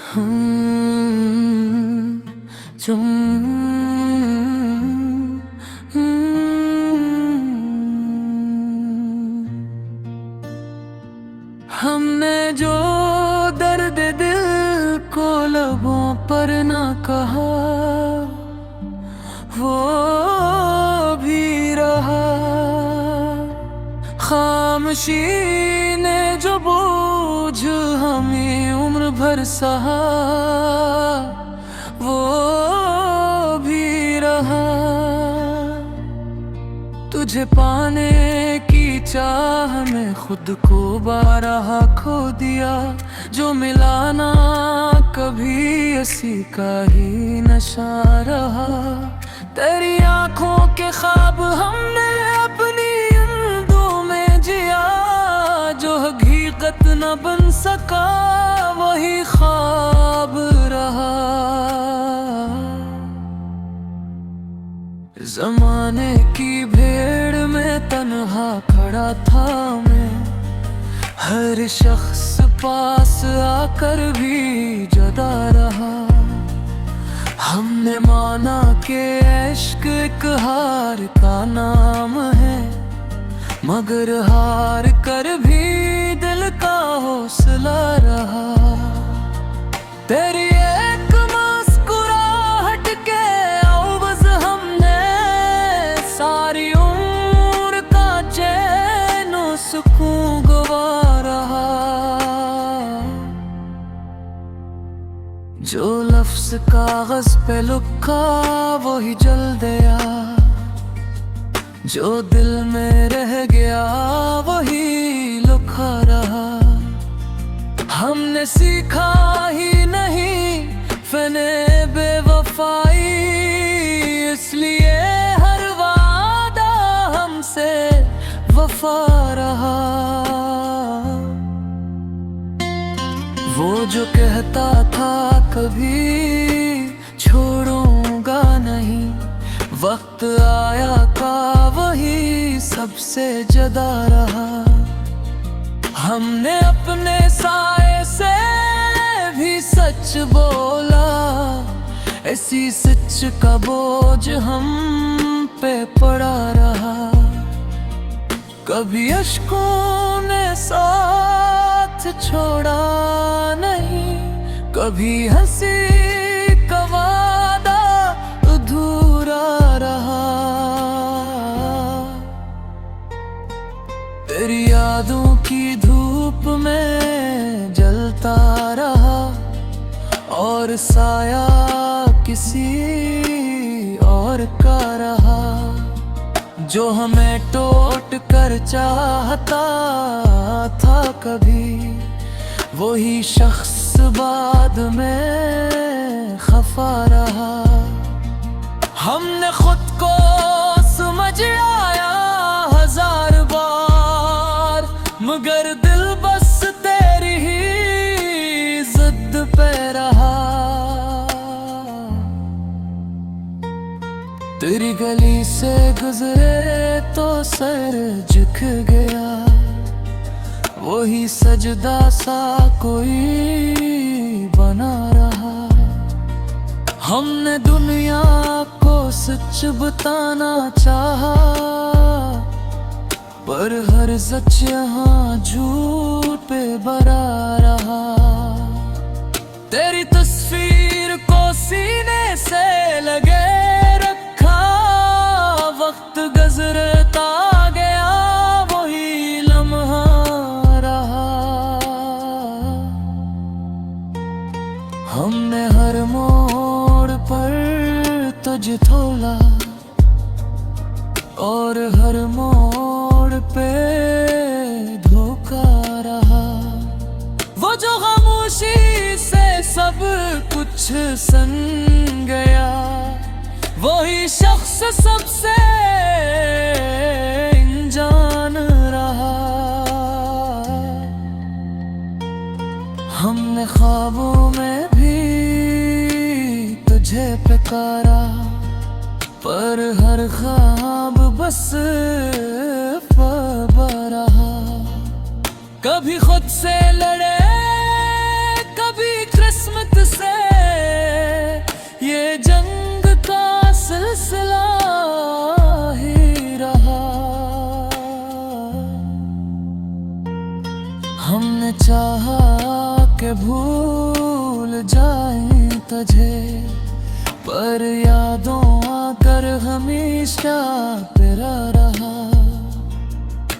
हम तुम हमने जो दर्द दिल को लबों पर ना कहा, वो भी रहा। खामोशी ने जो बोझ हमें उम्र भर सहा, वो भी रहा। तुझे पाने की चाह में खुद को बारहा खो दिया। जो मिला ना कभी इसी का ही नशा रहा। तेरी आंखों के ख्वाब हमने अपनी नींदों में जिया। जो हकीकत न बन सका वही ख्वाब रहा। ज़माने की भीड़ में तन्हा खड़ा था मैं। हर शख्स पास आकर भी जुदा रहा। हमने माना कि इश्क एक हार का नाम है, मगर हार कर भी दिल का हौसला रहा। तेरी एक मुस्कुराहट के अवज़ हमने सारी उम्र का चैन और सुकून गवारा। जो लफ्ज़ कागज़ पे लिखा वही जल गया। जो दिल में रह गया वही लुका रहा। हमने सीखा ही नहीं फने बेवफाई, इसलिए हर वादा हमसे वफा रहा। वो जो कहता था कभी छोड़ूंगा नहीं, वक्त आया का वही सबसे जुदा रहा। हमने अपने साए से भी सच बोला, ऐसी सच का बोझ हम पे पड़ा रहा। कभी अश्कों ने साथ छोड़ा नहीं, कभी हंसी का वादा अधूरा रहा। तेरी यादों की धूप में जलता रहा, और साया किसी और का रहा। जो हमें टोट कर चाहता था कभी, वही शख्स बाद में खफा रहा। हमने खुद को समझ आया हजार बार, मगर दिल बस तेरी ही जिद पे रहा। तेरी गली से गुजरे तो सर झुक गया, वही सजदा सा कोई बना रहा। हमने दुनिया को सच बताना चाहा, पर हर सच यहाँ झूठ पे भरा रहा। तेरी तस्वीर को सीने से लगे रखा, वक्त गुजरता गया वही लम्हा रहा। हमने हर मोड़ पर तुझे तोला, और हर मोड़ पे धोखा रहा। वो जो खामोशी से सब कुछ सन गया, वही शख्स सबसे अनजान रहा। हमने ख्वाबों में भी तुझे पुकारा, पर हर ख्वाब बस रहा। कभी खुद से लड़े, कभी किस्मत चाहा कि भूल जाए तुझे, पर यादों आकर हमेशा तेरा रहा।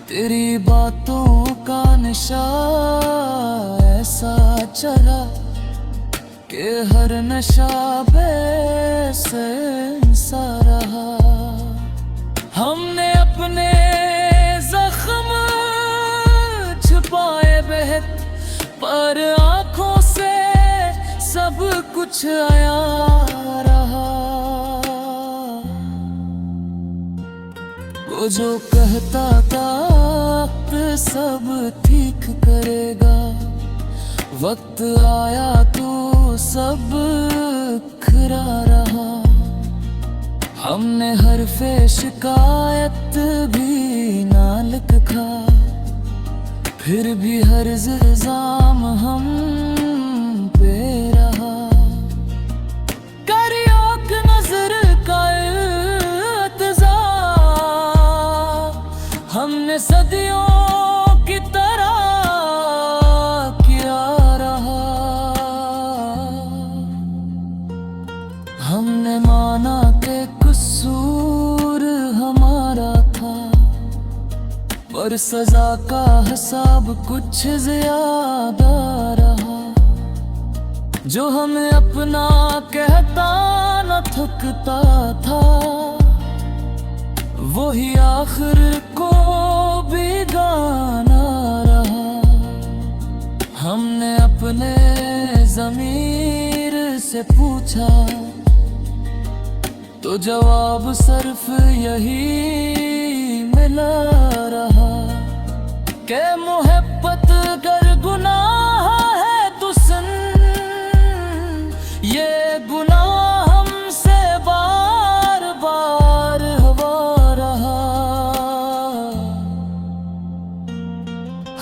तेरी बातों का नशा ऐसा चढ़ा कि हर नशा बेसा रहा। हमने अपने जख्म छुपाए बेहद, पर आँखों से सब कुछ आया रहा। वो जो कहता था वक्त सब ठीक करेगा, वक्त आया तो सब खरा रहा। हमने हरफ़े शिकायत भी ना लिखा, फिर भी हर इल्ज़ाम हम पे रहा। करियो कि नजर का इल्तिज़ाम हमने सदियों की तरह किया रहा। हमने माना कि कसूर हमारा था, पर सजा का हिसाब कुछ ज्यादा रहा। जो हमें अपना कहता न थकता था, वही आखिर को बेगाना रहा। हमने अपने ज़मीर से पूछा तो जवाब सिर्फ यही मिला रहा कि मोहब्बत अगर गुनाह है तो सुन, ये गुनाह हमसे बार बार हुआ रहा।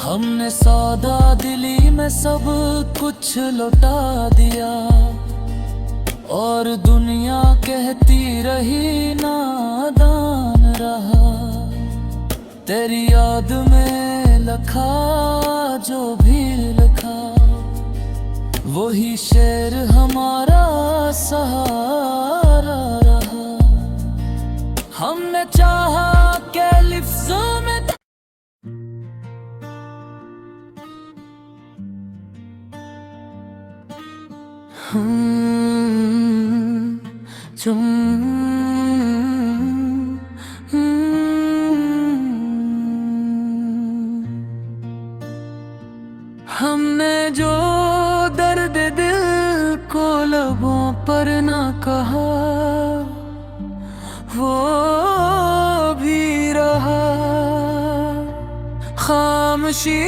हमने सौदा दिली में सब कुछ लौटा दिया, और दुनिया कहती रही नादान रहा। तेरी याद में लिखा जो भी लिखा, वही शेर हमारा सहारा रहा। हमने चाहा के लफ्ज़ों में हमने जो दर्द दिल को लबों पर ना कहा, वो भी रहा। खामोशी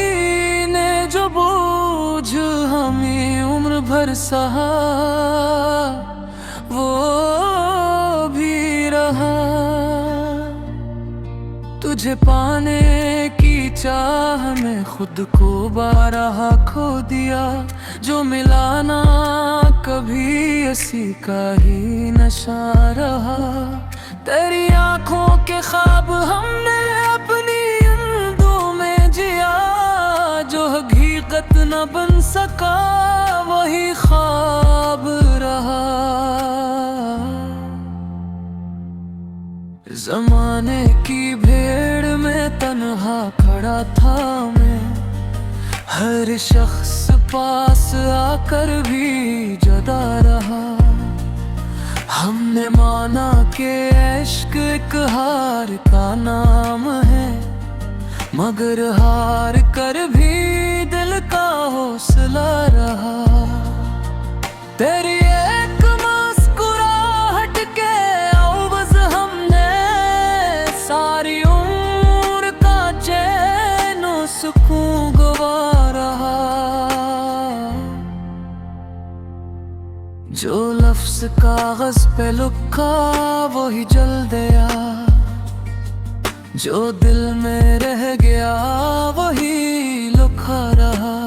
ने जो बोझ हमें उम्र भर सहा, वो भी रहा। तुझे पाने की चाह में खुद को बारहा खो दिया। जो मिला ना कभी इसी का ही नशा रहा। तेरी आंखों के ख्वाब हमने अपनी नींदों में जिया, जो हकीकत न बन सका वही ख्वाब रहा। ज़माने की भीड़ में तन्हा खड़ा था मैं, हर शख्स पास आकर भी जुदा रहा। हमने माना कि इश्क एक हार का नाम है, मगर हार कर भी दिल का हौसला रहा। तेरी एक मुस्कुराहट के अवज़ हमने सारी उम्र का चैन और सुकून गवा रहा। जो लफ्ज़ कागज़ पे लिखा वही जल गया, जो दिल में रह गया वही लिखा रहा।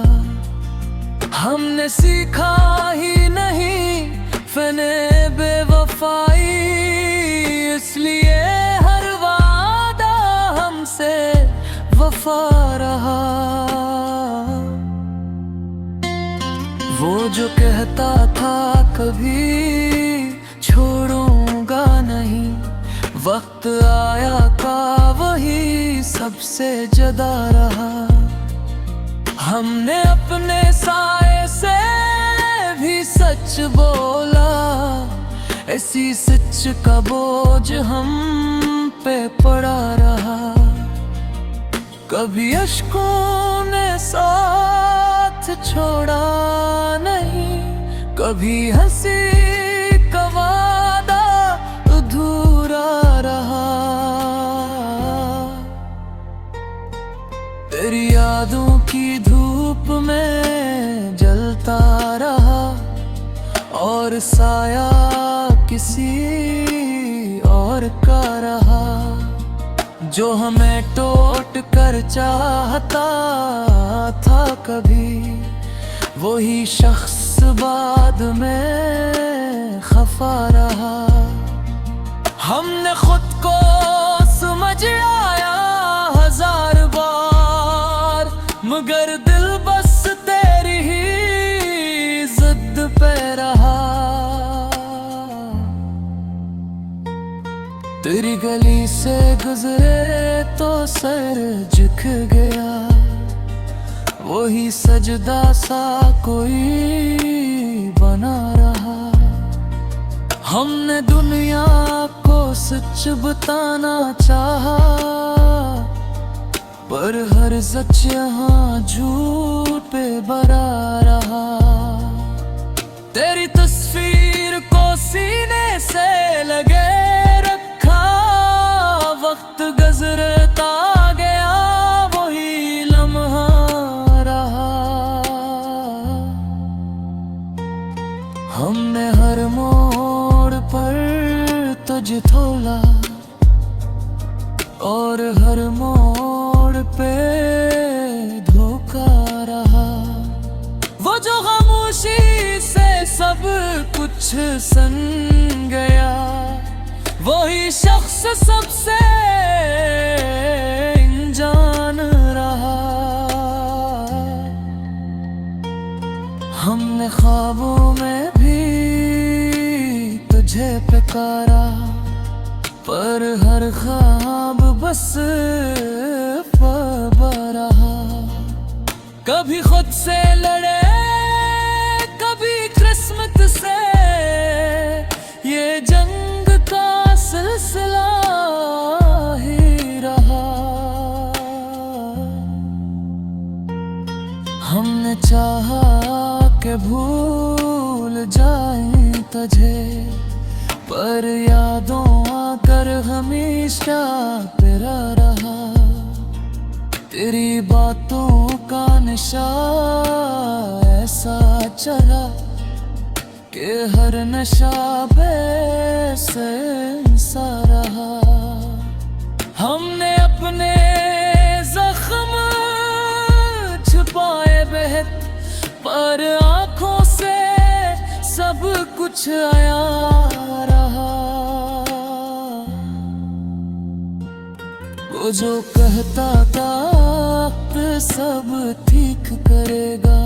हमने सीखा ही नहीं फने बेवफाई, इसलिए हर वादा हमसे वफा रहा। वो जो कहता था कभी छोड़ूंगा नहीं, वक्त आया का वही सबसे जुदा रहा। हमने अपने साए से भी सच बोला, ऐसी सच का बोझ हम पे पड़ा रहा। कभी अश्कों ने साथ छोड़ा नहीं, कभी हंसी का वादा अधूरा रहा। तेरी यादों की धूप में जलता रहा, और साया किसी और का रहा। जो हमें टोट कर चाहता था कभी, वही शख्स बाद में खफा रहा। हमने खुद को समझ आया 1000 बार, मगर दिल बस तेरी ही जिद पे रहा। तेरी गली से गुजरे तो सर झुक गया, वही सजदा सा कोई बना रहा। हमने दुनिया को सच बताना चाहा, पर हर सच यहाँ झूठ पे भरा रहा। तेरी तस्वीर को सीने से लगे रखा, वक्त गुजरता गया वही लम्हा रहा। हमने हर मोड़ पर तुझे तोला, और हर मोड़ पे धोखा रहा। वो जो खामोशी से सब कुछ सन गया, वही शख्स सबसे अनजान रहा। हमने ख्वाबों में भी तुझे पुकारा, पर हर ख्वाब बस ख्वाब रहा। कभी खुद से लड़े, कभी किस्मत से, ये जंग का सिलसिला ही रहा। हमने चाहा कि भूल जाएं तुझे, पर यादों आकर हमेशा तेरा रहा। तेरी बातों का नशा ऐसा चढ़ा कि हर नशा बेसा रहा। हमने अपने जख्म छुपाए बेहद, पर आँखों से सब कुछ आया रहा। वो जो कहता था वक्त सब ठीक करेगा,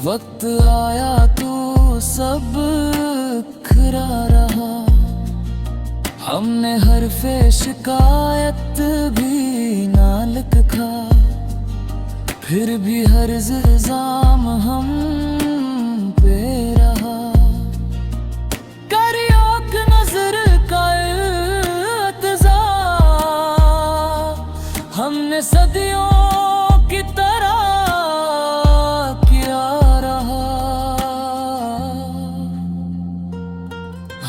वक्त आया तो सब खरा रहा। हमने हरफ़े शिकायत भी ना लिखा, फिर भी हर इल्ज़ाम हम पे रहा। करियोक नजर का इल्तिज़ा हमने सदियों की तरह किया रहा।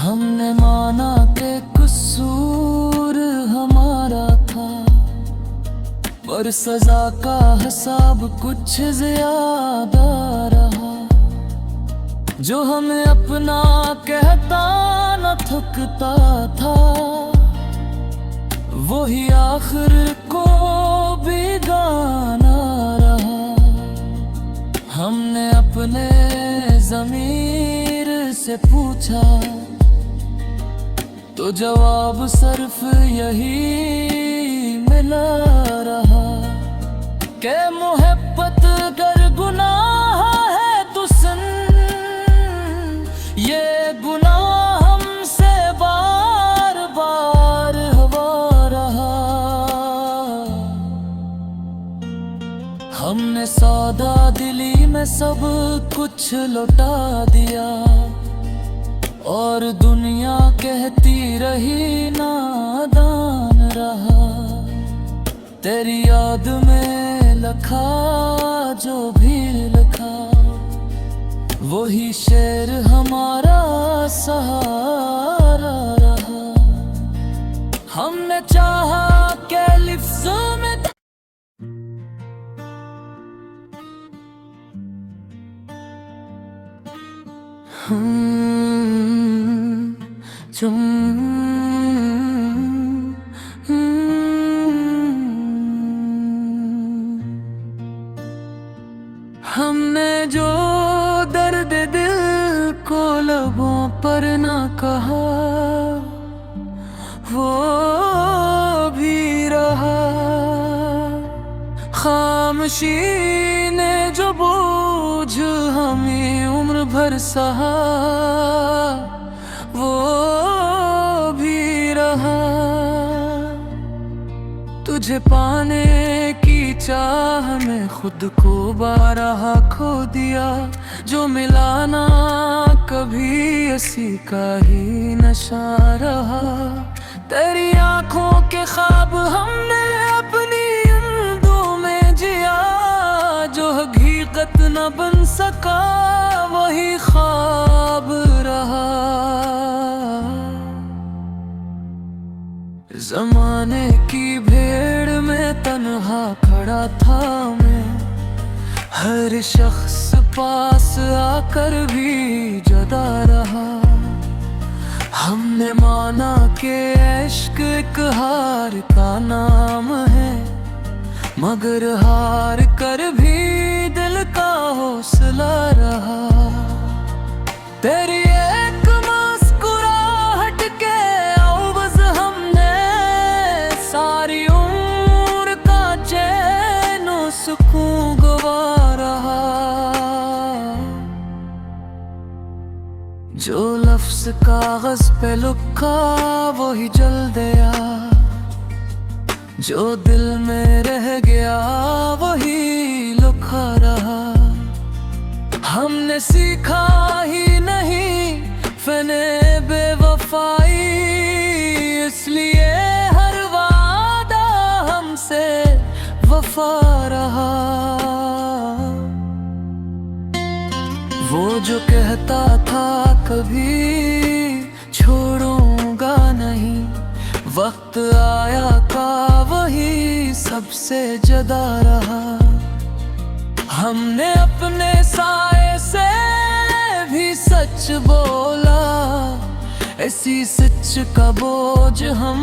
हमने माना कि कसूर हमारा था, पर सजा का हिसाब कुछ ज्यादा रहा। जो हमें अपना कहता न थकता था, वही आखिर को भी गाना रहा। हमने अपने ज़मीर से पूछा, तो जवाब सिर्फ यही मिला रहा कि मोहब्बत अगर गुनाह है तुझसे हमने सौदा दिली में सब कुछ लौटा दिया, और दुनिया कहती रही नादान रहा। तेरी याद में लिखा जो भी लिखा, वही शेर हमारा सहारा रहा। हमने चाहा के लफ्ज़ों में हमने जो दर्द दिल को लबों पर ना कहा, वो भी रहा। खामोशी ने जो बोझ हमें उम्र भर सहा, वो भी रहा। तुझे पाने की चाह में खुद को बारहा खो दिया। जो मिला ना कभी ऐसी का ही नशा रहा। तेरी आंखों के ख्वाब हमने अपनी नींदों में जिया। जो हकीकत न बन सका वही ख्वाब रहा। ज़माने की भीड़ में तन्हा खड़ा था मैं, हर शख्स पास आकर भी जुदा रहा। हमने माना कि इश्क एक हार का नाम है, मगर हार कर भी दिल का हौसला रहा। तेरी एक मुस्कुराहट के अवज़ हमने सारी उम्र का चैन और सुकून गवारा। जो लफ्ज़ कागज़ पे लिखा वही जल गया, जो दिल में रह गया वही लिखा रहा। हमने सीखा ही नहीं फने बेवफाई, इसलिए हर वादा हमसे वफा रहा। वो जो कहता था कभी छोड़ूंगा नहीं, वक्त आया का वही सबसे जुदा रहा। हमने अपने साए से भी सच बोला, ऐसी सच का बोझ हम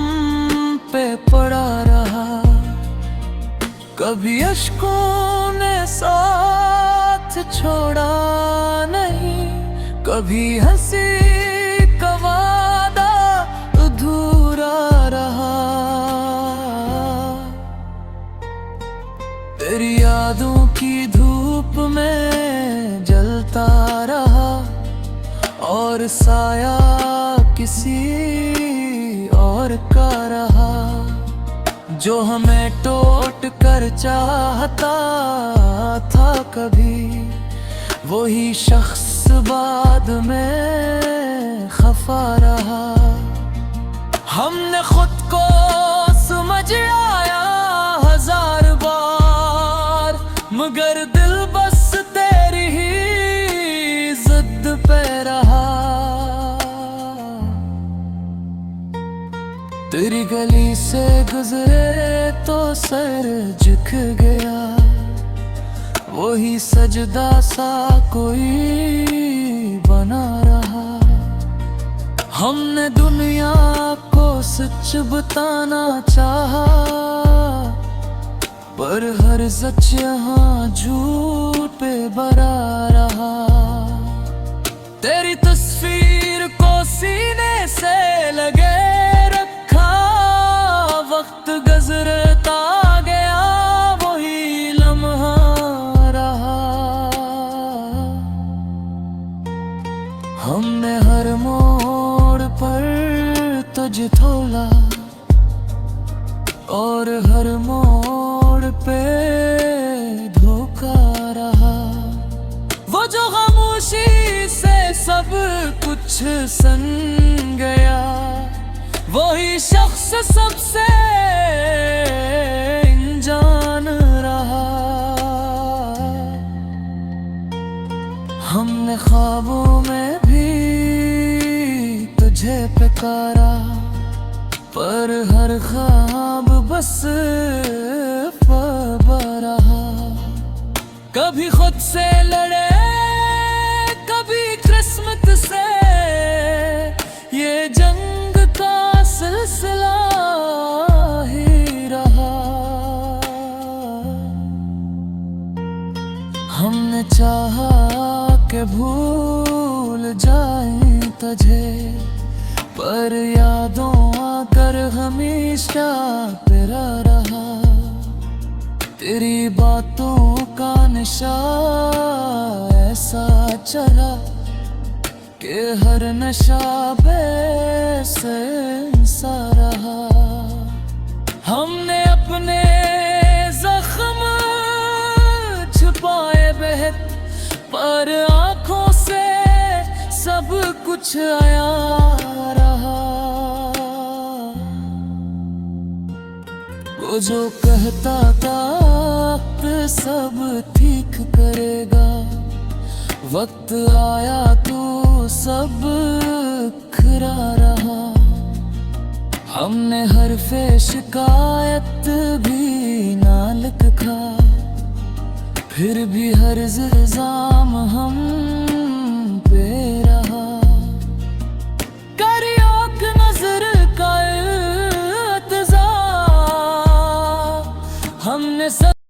पे पड़ा रहा। कभी अश्कों ने साथ छोड़ा नहीं, कभी हंसी का वादा अधूरा रहा। तेरी यादों की धूप में जलता रहा, और साया किसी और का रहा। जो हमें टोट कर चाहता था कभी, वही शख्स बाद में खफा रहा। हमने खुद को समझ आया हजार बार, मगर दिल बस तेरी ही जिद पे रहा। तेरी गली से गुजरे तो सर झुक गया, वही सजदा सा कोई बना रहा। हमने दुनिया को सच बताना चाहा, पर हर सच यहाँ झूठ पे भरा रहा। तेरी तस्वीर को सीने से लगे रखा, वक्त गुजरता गया वही लम्हा रहा। हमने हर मोड़ पर तुझे तोला, और हर मोड़ पे धो सन गया, वही शख्स सबसे अनजान रहा। हमने ख्वाबों में भी तुझे पुकारा, पर हर ख्वाब बस रहा। कभी खुद से लड़े, कभी किस्मत से, ये जंग का सिलसिला ही रहा। हमने चाहा कि भूल जाएं तुझे, पर यादों आकर हमेशा तेरा रहा। तेरी बातों का नशा ऐसा चढ़ा कि हर नशा बेसा रहा। हमने अपने जख्म छुपाए बेहद, पर आंखों से सब कुछ आया रहा। वो जो कहता था वक्त सब ठीक करेगा, वक्त आया तो सब खरा रहा। हमने हरफ़े शिकायत भी ना लिखा, फिर भी हर इल्ज़ाम हम